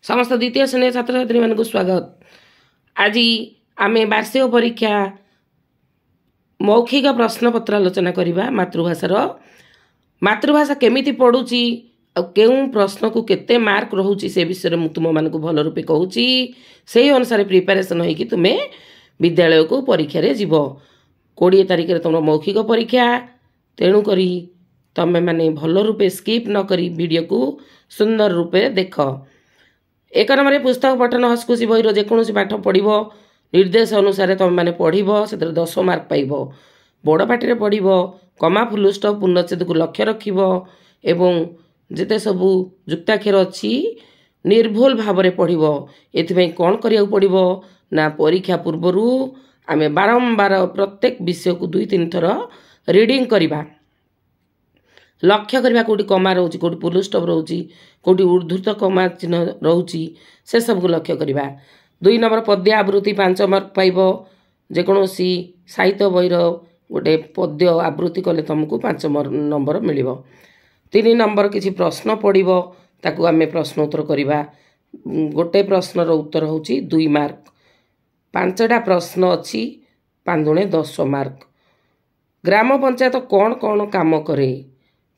समस्त द्वितीय श्रेणी छात्र छात्री मानक स्वागत। आज आमे वार्षिक परीक्षा मौखिक प्रश्न पत्र आलोचना करवा। मातृभाषा केमिति पढ़ुची केउं प्रश्न को केते मार्क रहुची से विषय में तुम मान भल रूपे कहूँ से अनुसार प्रिपेरेसन होइकि तुमे विद्यालय को परीक्षा रे जीव। 20 तारिख रे तुम मौखिक परीक्षा, तेणु करी तमे माने भल रूपे स्किप न करी वीडियो को सुंदर रूपे देख। 1 नंबर पुस्तक पठन हसखुशी बहिर जेकोसी पाठ पढ़ निर्देश अनुसार तुम मैंने पढ़ से 10 मार्क पाइब। बड़ पार्टी पढ़ कमा फुल स्टॉप पूर्णच्छेद को लक्ष्य रखिब एवं जिते सबू जुक्ताक्षर अच्छी निर्भुल भाव में पढ़। ये कौन करिया पड़ो ना परीक्षा पूर्वर आमे बारंबार प्रत्येक विषय को 2-3 थर रीडिंग करवा। लक्ष्य करवा कौटी कमा रोची, कौटी फुल स्टॉप रोची, कौटी ऊर्ध्वत कमा चिन्ह रोची, से सब को लक्ष्य करवा। 2 नंबर पद्य आवृत्ति 5 मार्क पाइब। जेकोसी साहित्य बहिर गोटे पद्य आवृत्ति कले तुमको 5 नंबर मिल। 3 नंबर किसी प्रश्न पढ़ब ताकू आमे प्रश्न उत्तर करवा। गोटे प्रश्नर उत्तर होची 2 मार्क। 5टा प्रश्न अच्छी 5 दूणे 10 मार्क। ग्राम पंचायत कौन कौन काम करे?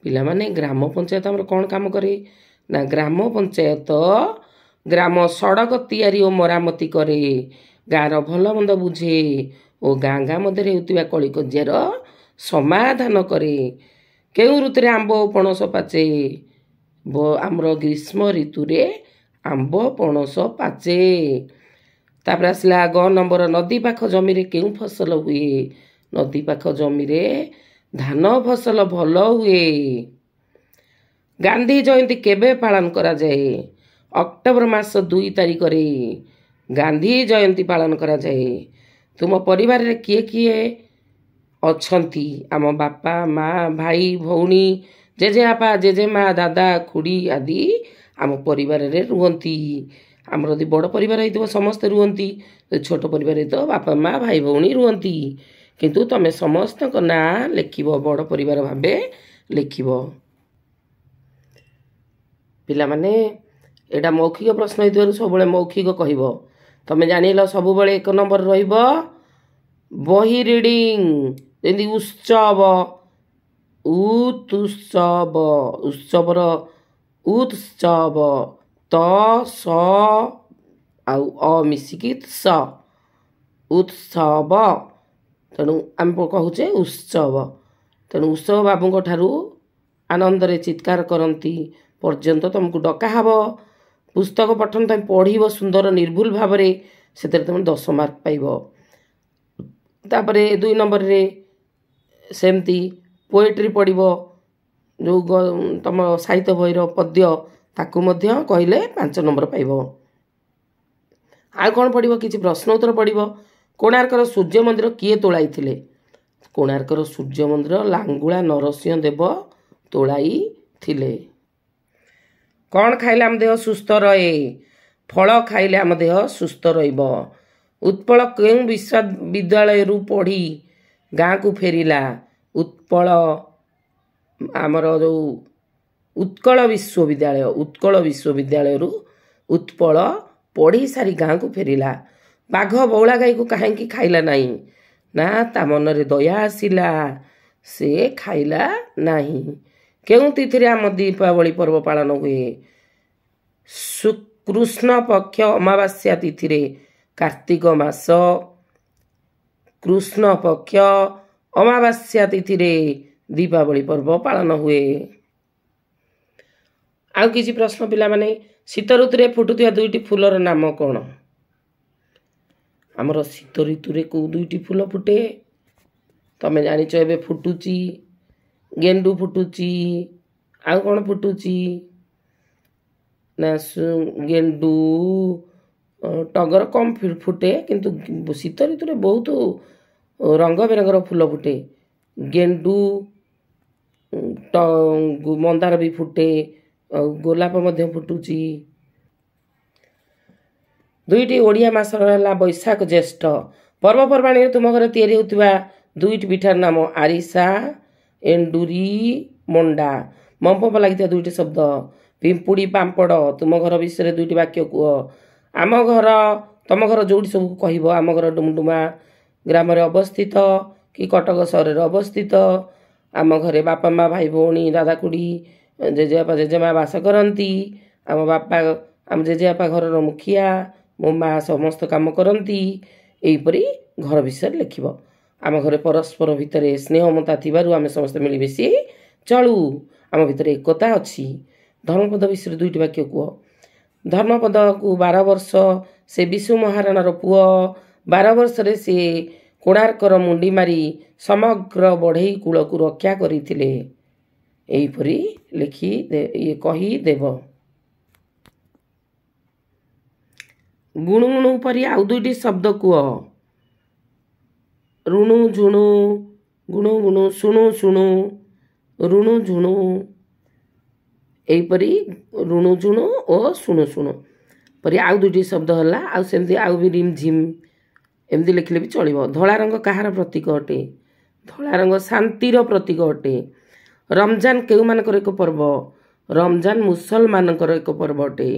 पिला माने ग्राम पंचायत हमर कौन काम करे ना ग्राम पंचायत ग्राम सड़क तैयारी और मरामती करे, गाँव भल मंद बुझे और गाँ गाँ मध्य होता कली कजियार समाधान करे। केउ ऋतु आंब पणस पाचे? आमर ग्रीष्म ऋतु रे आंब पणस पाचे। तापर आसला ग नंबर नदी पाख जमी रे केउ फसल हुए? नदी पाख जमी रे धान फसल भल हुए। गांधी जयंती केबे पालन करा जाए? अक्टोबर मास 2 तारिख रे गांधी जयंती पालन करा जाए। तुम परिवार रे किए किए अछंती? आम बापा माँ भाई भौणी जेजेबापा जेजेमा दादा खुड़ी आदि आम परिवार रे रुहंती। आमर यदि बड़ परिवार होइतो समस्त रुहंती, छोट परिवार होइतो बापा माँ भाई भौणी रुहंती। किंतु तमे समस्त को ना लिखिबो बड़ परिवार भाबे लिखिबो। पिला माने एटा मौखिक प्रश्न हेतु सब मौखिक कहब। तमे जानिल सब 1 नंबर रहिबो बही रीडिंग। जेंति उत्सव उत्सव उत्सवर उत्सव त स आउ अ मिसिकी स उत्सव। तेणु आम कहूचे उत्सव। तेणु उत्सव बाबू ठारू आनंद रे चित्कार करती पर्यंत तुमको डका हब। पुस्तक पठन तुम पढ़ सुंदर निर्भुल भाव से तुम 10 मार्क पाइब। तापरे 2 नंबर रे सेमती पोएट्री पढ़ जो तुम साहित्य बहिर पद्य ताकू मध्य कहले 5 नंबर पाइब। आ कौन पढ़ किसी प्रश्न उत्तर पढ़। कोणार्कर सूर्य मंदिर किए तोड़ाई थिले? कोणार्कर सूर्य मंदिर लांगुला नरसिंह देव तोड़ाई थिले। कौन खाइले आम देह सुस्थ रहे? फल खाइले आम देह सुस्थ रहिब। उत्पल केउं विश्वविद्यालय रु पढ़ी गाँ को फेरिला? उत्पल आमर जो उत्कल विश्वविद्यालय रु उत्पल पढ़ी सारी गाँ को फेरिला। बाघ बौला गाई को कहीं खाइला नहीं ना ता मन रे दया आसिला से खाइला नहीं। केउं तिथि आम दीपावली पर्व पालन हुए? कृष्ण पक्ष अमावास्या तिथि रे कार्तिक मास कृष्ण पक्ष अमावास्या तिथि रे दीपावली पर्व पालन हुए। आउ किसी प्रश्न पिला माने शीत ऋतु रे फुटुथिबा 2टी फूलर नाम कौन? आमर शीत ऋतु रे को 2टी फूल फुटे? तमे जानिच एबे फुटुची गेंडू फुटुची। आउ कौन फुटुची ना गेंडू टगर कम फुटे किंतु शीत ऋतु रे बहुत रंग बेरंगर फूल फुटे। गेंडू मंदार भी फुटे, गोलाप मध्य फुटुची। 2टी ओडिया मास है बैशाख ज्येष्ठ। पर्वपर्वाणी तुम घर तैयारी होता 2टी पिठार नाम आरिसा एंडुरी मंडा। मंप लगी 2टी शब्द ପିମ୍ପୁଡ଼ି ପାମ୍ପଡ଼ ତୁମ ଘର ବିଷୟରେ ଦୁଇଟି ବାକ୍ୟ କୁହ। ଆମ ଘର ତମ ଘର ଯେଉଁଠି ସବୁ କହିବ। ଆମ ଘର ଡୁମଡୁମା ଗ୍ରାମରେ ଅବସ୍ଥିତ କି କଟକ ସହରରେ ଅବସ୍ଥିତ। ଆମ ଘରେ ବାପା ମା ଭାଇ ଭଉଣୀ ଦାଦା ଖୁଡ଼ି ଜେଜେବାପା ଜେଜେମା ବାସ କରନ୍ତି। ଆମ ଜେଜେବାପା ଘରର ମୁଖିଆ। ମୋ ମା ସମସ୍ତ କାମ କରନ୍ତି। ଏହିପରି ଘର ବିଷୟରେ ଲେଖିବ। ଆମ ଘରେ ପରସ୍ପର ଭିତରେ ସ୍ନେହ ମମତା ଥିବାରୁ ଆମେ ସମସ୍ତେ ମିଳିମିଶି ଚଳୁ। ଆମ ଭିତରେ ଏକତା ଅଛି। ଧର୍ମପଦ ବିଷୟରେ ଦୁଇଟି ବାକ୍ୟ କୁହ। ଧର୍ମପଦକୁ 12 ବର୍ଷ ସେ ବିଶୁ ମହାରାଣାର ପୁଅ। 12 ବର୍ଷରେ ସେ କୋଣାର୍କର ମୁଣ୍ଡି ମାରି ସମଗ୍ର ବଢ଼େଇ କୂଳକୁ ରକ୍ଷା କରିଥିଲେ। ଏହିପରି କହିଦେବ। ଗୁଣୁଗୁଣୁ ପରି ଆଉ ଦୁଇଟି ଶବ୍ଦ କୁହ। ରୁଣୁ ଝୁଣୁ ଗୁଣୁ ଗୁଣୁ ଶୁଣୁ ଶୁଣୁ ରୁଣୁ ଝୁଣୁ। ଏହିପରି ରୁଣୁ ଝୁଣୁ ଓ ଶୁଣୁ ଶୁଣୁ ପରି ଆଉ ଦୁଇଟି ଶବ୍ଦ ହେଲା। ଆଉ ସେମିତି ଆଉ ବି ରିମ୍ ଝିମ୍ ଏମିତି ଲେଖିଲେ ବି ଚଳିବ। ଧଳା ରଙ୍ଗ କାହାର ପ୍ରତୀକ ଅଟେ? ଧଳା ରଙ୍ଗ ଶାନ୍ତିର ପ୍ରତୀକ ଅଟେ। ରମଜାନ କେଉଁମାନଙ୍କର ଏକ ପର୍ବ? ରମଜାନ ମୁସଲମାନଙ୍କର ଏକ ପର୍ବ ଅଟେ।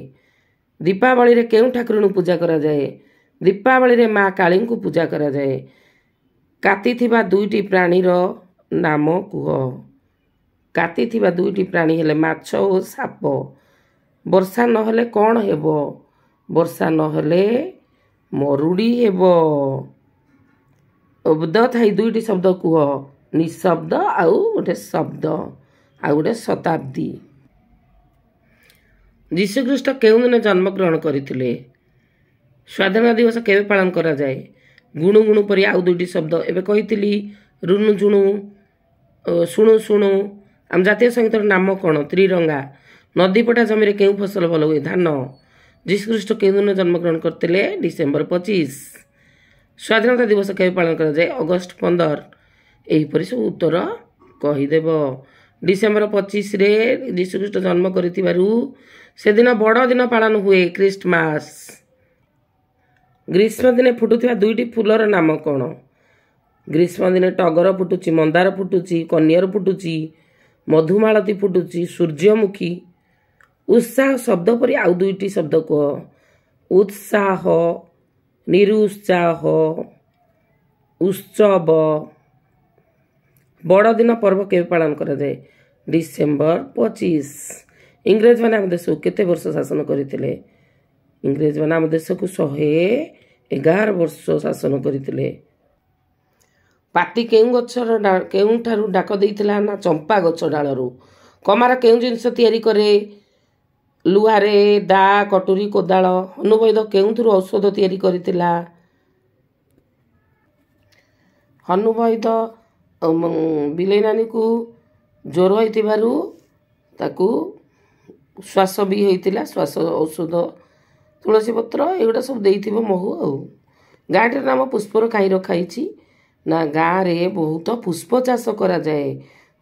ଦୀପାବଳିରେ କେଉଁ ଠାକୁରଙ୍କୁ ପୂଜା କରାଯାଏ? ଦୀପାବଳିରେ ମା କାଳୀଙ୍କୁ ପୂଜା କରାଯାଏ। କାତିଥିବା ଦୁଇଟି ପ୍ରାଣୀର ନାମ କୁହ। କାତିଥିବା ଦୁଇଟି ପ୍ରାଣୀ ହେଲେ ମାଛ ଓ ସାପ। ବର୍ଷା ନହେଲେ କ'ଣ ହେବ? ବର୍ଷା ନହେଲେ ମରୁଡ଼ି ହେବ। ଶବ୍ଦ ଥାଇ ଦୁଇଟି ଶବ୍ଦ କୁହ। ନିଶବ୍ଦ ଆଉ ଗୋଟେ ଶବ୍ଦ ଆଉ ଗୋଟେ ଶତାବ୍ଦୀ। ଯୀଶୁଖ୍ରୀଷ୍ଟ କେଉଁଦିନ ଜନ୍ମଗ୍ରହଣ କରିଥିଲେ? ସ୍ୱାଧୀନତା ଦିବସ କେବେ ପାଳନ କରାଯାଏ? ଗୁଣୁ ଗୁଣୁ ପରି ଆଉ ଦୁଇଟି ଶବ୍ଦ ଏବେ କହିଥିଲି। ରୁଣୁ ଝୁଣୁ ଶୁଣୁ ଶୁଣୁ। ଆମ ଜାତୀୟ ସଙ୍ଗୀତର ନାମ କ'ଣ? ତ୍ରିରଙ୍ଗା। ନଦୀପଟା ଜମିରେ କେଉଁ ଫସଲ ଭଲ ହୁଏ? ଧାନ। ଯୀଶୁଖ୍ରୀଷ୍ଟ କେଉଁଦିନ ଜନ୍ମଗ୍ରହଣ କରିଥିଲେ? ଡିସେମ୍ବର 25। ସ୍ୱାଧୀନତା ଦିବସ କେବେ ପାଳନ କରାଯାଏ? ଅଗଷ୍ଟ 15। ଏହିପରି ସବୁ ଉତ୍ତର କହିଦେବ। ଡିସେମ୍ବର 25ରେ ଯୀଶୁଖ୍ରୀଷ୍ଟ ଜନ୍ମ କରିଥିବାରୁ ସେଦିନ ବଡ଼ ଦିନ ପାଳନ ହୁଏ, ଖ୍ରୀଷ୍ଟମାସ। ଗ୍ରୀଷ୍ମ ଦିନେ ଫୁଟୁଥିବା ଦୁଇଟି ଫୁଲର ନାମ କ'ଣ? ଗ୍ରୀଷ୍ମ ଦିନେ ଟଗର ଫୁଟୁଛି, ମନ୍ଦାର ଫୁଟୁଛି, କନିଅର ଫୁଟୁଛି, ମଧୁମାଳତୀ ଫୁଟୁଛି, ସୂର୍ଯ୍ୟମୁଖୀ। ଉତ୍ସାହ ଶବ୍ଦ ପରି ଆଉ ଦୁଇଟି ଶବ୍ଦ କୁହ। ଉତ୍ସାହ, ନିରୁତ୍ସାହ, ଉତ୍ସବ। ବଡ଼ଦିନ ପର୍ବ କେବେ ପାଳନ କରାଯାଏ? ଡିସେମ୍ବର 25। ଇଂରେଜମାନେ ଆମ ଦେଶକୁ କେତେ ବର୍ଷ ଶାସନ କରିଥିଲେ? ଇଂରେଜମାନେ ଆମ ଦେଶକୁ 111 ବର୍ଷ ଶାସନ କରିଥିଲେ। ପାତି କେଉଁଠାରୁ ଡାକ ଦେଇଥିଲା? ନା ଚମ୍ପା ଗଛ ଡାଳରୁ। କମାର କେଉଁ ଜିନିଷ ତିଆରି କରେ? ଲୁହାରେ। ଦା, କଟୁରୀ, କୋଦାଳ। ହନୁବୈଦ କେଉଁଥିରୁ ଔଷଧ ତିଆରି କରିଥିଲା? ହନୁବୈଦ ବିଲେଇ ନାନୀକୁ ଜ୍ୱର ହୋଇଥିବାରୁ ତାକୁ ଶ୍ୱାସ ବି ହେଇଥିଲା। ଶ୍ୱାସ ଔଷଧ ତୁଳସୀ ପତ୍ର ଏଗୁଡ଼ା ସବୁ ଦେଇଥିବ ମହୁ। ଆଉ ଗାଁଟିର ନାମ ପୁଷ୍ପର କାହିଁ ରଖାଇଛି? ନା ଗାଁରେ ବହୁତ ପୁଷ୍ପ ଚାଷ କରାଯାଏ।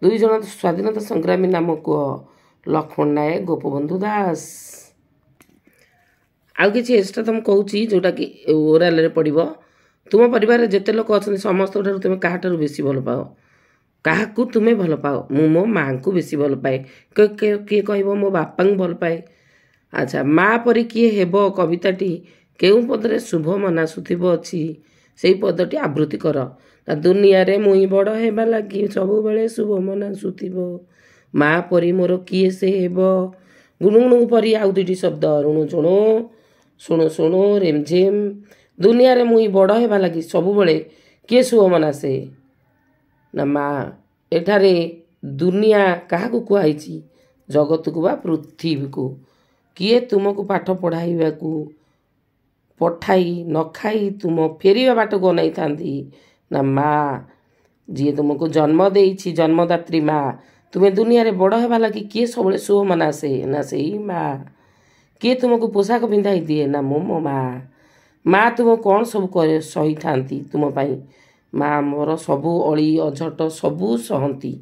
2 ଜଣ ସ୍ୱାଧୀନତା ସଂଗ୍ରାମୀ ନାମ କୁହ। ଲକ୍ଷ୍ମଣ ନାୟକ, ଗୋପବନ୍ଧୁ ଦାସ। ଆଉ କିଛି ଏକ୍ସଟ୍ରା ତୁମକୁ କହୁଛି ଯେଉଁଟାକି ଓରାଲରେ ପଡ଼ିବ। ତୁମ ପରିବାରରେ ଯେତେ ଲୋକ ଅଛନ୍ତି ସମସ୍ତଙ୍କଠାରୁ ତୁମେ କାହାଠାରୁ ବେଶୀ ଭଲ ପାଅ? କାହାକୁ ତୁମେ ଭଲ ପାଅ? ମୁଁ ମୋ ମାଆଙ୍କୁ ବେଶୀ ଭଲ ପାଏ। କିଏ କହିବ ମୋ ବାପାଙ୍କୁ ଭଲ ପାଏ। ଆଚ୍ଛା, ମା ପରି କିଏ ହେବ କବିତାଟି କେଉଁ ପଦରେ ଶୁଭ ମନାସୁଥିବ ଅଛି? ସେଇ ପଦଟି ଆବୃତ୍ତି କର। ଦୁନିଆରେ ମୁଇଁ ବଡ଼ ହେବା ଲାଗି ସବୁବେଳେ ଶୁଭ ମନାସୁଥିବ। ମା ପରି ମୋର କିଏ ସେ ହେବ? ଗୁଣୁଗୁଣୁ ପରି ଆଉ ଦୁଇଟି ଶବ୍ଦ। ରୁଣୁ ଝୁଣୁ, ଶୁଣୁ ଶୁଣୁ, ରିମଝିମ୍। ଦୁନିଆରେ ମୁଇଁ ବଡ଼ ହେବା ଲାଗି ସବୁବେଳେ କିଏ ଶୁଭ ମନାସେ? ନା ମା। ଏଠାରେ ଦୁନିଆ କାହାକୁ କୁହାଯାଇଛି? ଜଗତକୁ ବା ପୃଥିବୀକୁ। କିଏ ତୁମକୁ ପାଠ ପଢ଼ାଇବାକୁ ପଠାଇ ନ ଖାଇ ତୁମ ଫେରିବା ବାଟକୁ ଅନାଇଥାନ୍ତି? ନା ମା। ଯିଏ ତୁମକୁ ଜନ୍ମ ଦେଇଛି, ଜନ୍ମଦାତ୍ରୀ ମା। ତୁମେ ଦୁନିଆରେ ବଡ଼ ହେବା ଲାଗି କିଏ ସବୁବେଳେ ଶୁଭ ମନାସେ? ନା ସେଇ ମା। କିଏ ତୁମକୁ ପୋଷାକ ପିନ୍ଧାଇ ଦିଏ? ନା ମୋ ମା। ମା ତୁମକୁ କ'ଣ ସବୁ ସହିଥାନ୍ତି ତୁମ ପାଇଁ? ମା ମୋର ସବୁ ଅଳି ଅଝଟ ସବୁ ସହନ୍ତି।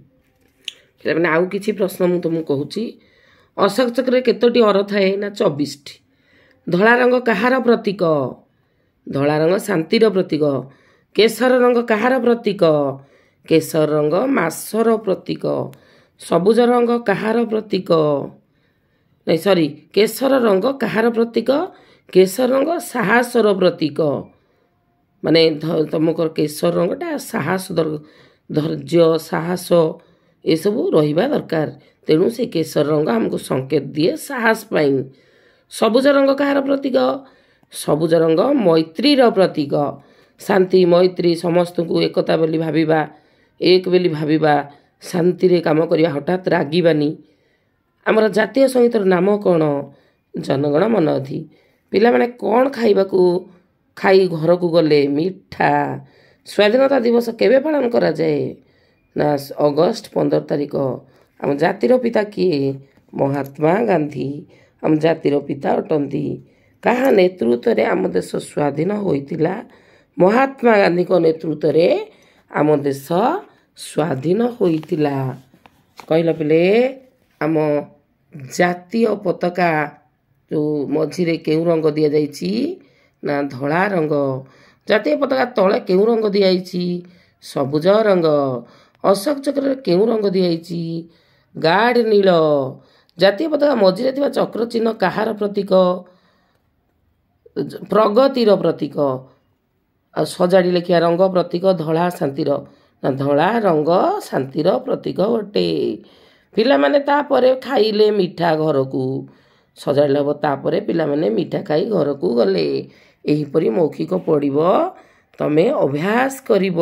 ମାନେ ଆଉ କିଛି ପ୍ରଶ୍ନ ମୁଁ ତୁମକୁ କହୁଛି। ଅଶୋକ ଚକ୍ରରେ କେତୋଟି ଅର ଥାଏ? ନା 24ଟି। ଧଳା ରଙ୍ଗ କାହାର ପ୍ରତୀକ? ଧଳା ରଙ୍ଗ ଶାନ୍ତିର ପ୍ରତୀକ। କେଶର ରଙ୍ଗ କାହାର ପ୍ରତୀକ? କେଶର ରଙ୍ଗ ମାସର ପ୍ରତୀକ। ସବୁଜ ରଙ୍ଗ କାହାର ପ୍ରତୀକ? ନାଇଁ ସରି କେଶର ରଙ୍ଗ କାହାର ପ୍ରତୀକ? କେଶର ରଙ୍ଗ ସାହସର ପ୍ରତୀକ। ମାନେ ତୁମର କେଶର ରଙ୍ଗଟା ସାହସ ଧୈର୍ଯ୍ୟ ସାହସ ଏସବୁ ରହିବା ଦରକାର। ତେଣୁ ସେ କେଶର ରଙ୍ଗ ଆମକୁ ସଂକେତ ଦିଏ ସାହସ ପାଇଁ। ସବୁଜ ରଙ୍ଗ କାହାର ପ୍ରତୀକ? ସବୁଜ ରଙ୍ଗ ମୈତ୍ରୀର ପ୍ରତୀକ। ଶାନ୍ତି ମୈତ୍ରୀ ସମସ୍ତଙ୍କୁ ଏକତା ବୋଲି ଭାବିବା, ଏକ ବୋଲି ଭାବିବା, ଶାନ୍ତିରେ କାମ କରିବା, ହଠାତ୍ ରାଗିବାନି। ଆମର ଜାତୀୟ ସଙ୍ଗୀତର ନାମ କ'ଣ? ଜନଗଣ ମନ ଅଧି। ପିଲାମାନେ କ'ଣ ଖାଇ ଘରକୁ ଗଲେ? ମିଠା। ସ୍ୱାଧୀନତା ଦିବସ କେବେ ପାଳନ କରାଯାଏ? ନା ଅଗଷ୍ଟ 15 ତାରିଖ। ଆମ ଜାତିର ପିତା କିଏ? ମହାତ୍ମା ଗାନ୍ଧୀ ଆମ ଜାତିର ପିତା ଅଟନ୍ତି। କାହା ନେତୃତ୍ୱରେ ଆମ ଦେଶ ସ୍ୱାଧୀନ ହୋଇଥିଲା? ମହାତ୍ମା ଗାନ୍ଧୀଙ୍କ ନେତୃତ୍ୱରେ ଆମ ଦେଶ ସ୍ୱାଧୀନ ହୋଇଥିଲା। କହିଲ ପିଲେ, ଆମ ଜାତୀୟ ପତାକା ଯେଉଁ ମଝିରେ କେଉଁ ରଙ୍ଗ ଦିଆଯାଇଛି? ନା ଧଳା ରଙ୍ଗ। ଜାତୀୟ ପତାକା ତଳେ କେଉଁ ରଙ୍ଗ ଦିଆଯାଇଛି? ସବୁଜ ରଙ୍ଗ। ଅଶୋକ ଚକ୍ରରେ କେଉଁ ରଙ୍ଗ ଦିଆଯାଇଛି? ଗାଢ଼ ନୀଳ। ଜାତୀୟ ପତାକା ମଝିରେ ଥିବା ଚକ୍ର ଚିହ୍ନ କାହାର ପ୍ରତୀକ? ପ୍ରଗତିର ପ୍ରତୀକ। ଆଉ ସଜାଡ଼ି ଲେଖିବା ରଙ୍ଗ ପ୍ରତୀକ ଧଳା ଶାନ୍ତିର। ନା ଧଳା ରଙ୍ଗ ଶାନ୍ତିର ପ୍ରତୀକ ଅଟେ। ପିଲାମାନେ ତାପରେ ଖାଇଲେ ମିଠା ଘରକୁ। ସଜାଡ଼ିଲେ ହେବ ତାପରେ ପିଲାମାନେ ମିଠା ଖାଇ ଘରକୁ ଗଲେ। ଏହିପରି ମୌଖିକ ପଡ଼ିବ, ତମେ ଅଭ୍ୟାସ କରିବ।